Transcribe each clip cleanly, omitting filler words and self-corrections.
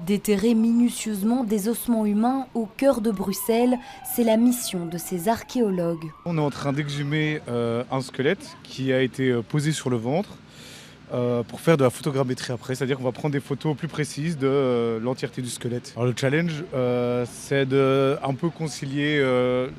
Déterrer minutieusement des ossements humains au cœur de Bruxelles, c'est la mission de ces archéologues. On est en train d'exhumer un squelette qui a été posé sur le ventre pour faire de la photogrammétrie après, c'est-à-dire qu'on va prendre des photos plus précises de l'entièreté du squelette. Alors le challenge, c'est de un peu concilier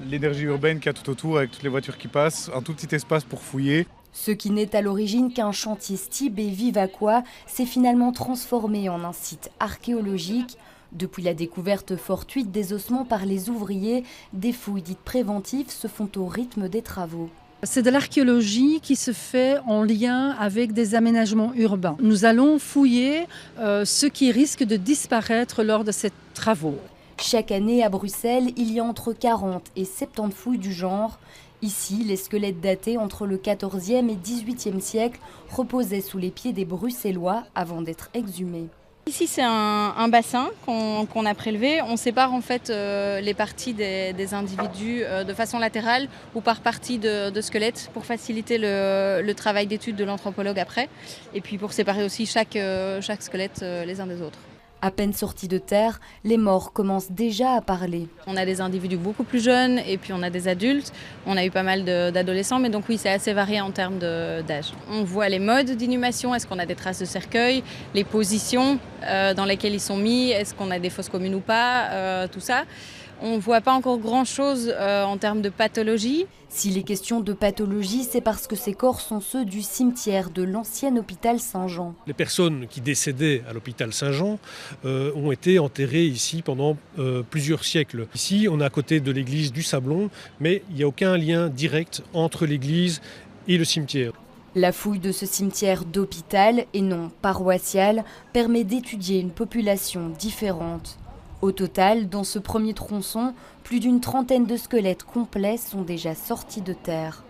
l'énergie urbaine qu'il y a tout autour avec toutes les voitures qui passent, un tout petit espace pour fouiller. Ce qui n'est à l'origine qu'un chantier Stib et Vivaquois s'est finalement transformé en un site archéologique. Depuis la découverte fortuite des ossements par les ouvriers, des fouilles dites préventives se font au rythme des travaux. C'est de l'archéologie qui se fait en lien avec des aménagements urbains. Nous allons fouiller ce qui risque de disparaître lors de ces travaux. Chaque année à Bruxelles, il y a entre 40 et 70 fouilles du genre. Ici, les squelettes datés entre le XIVe et XVIIIe siècle reposaient sous les pieds des Bruxellois avant d'être exhumés. Ici, c'est un bassin qu'on a prélevé. On sépare en fait les parties des individus de façon latérale ou par partie de squelette pour faciliter le travail d'étude de l'anthropologue après. Et puis pour séparer aussi chaque squelette les uns des autres. À peine sortis de terre, les morts commencent déjà à parler. On a des individus beaucoup plus jeunes et puis on a des adultes. On a eu pas mal d'adolescents, mais donc oui, c'est assez varié en termes d'âge. On voit les modes d'inhumation, est-ce qu'on a des traces de cercueil, les positions dans lesquelles ils sont mis, est-ce qu'on a des fosses communes ou pas, tout ça. On ne voit pas encore grand-chose en termes de pathologie. S'il est question de pathologie, c'est parce que ces corps sont ceux du cimetière de l'ancien hôpital Saint-Jean. Les personnes qui décédaient à l'hôpital Saint-Jean ont été enterrées ici pendant plusieurs siècles. Ici, on est à côté de l'église du Sablon, mais il n'y a aucun lien direct entre l'église et le cimetière. La fouille de ce cimetière d'hôpital, et non paroissial, permet d'étudier une population différente. Au total, dans ce premier tronçon, plus d'une trentaine de squelettes complets sont déjà sortis de terre.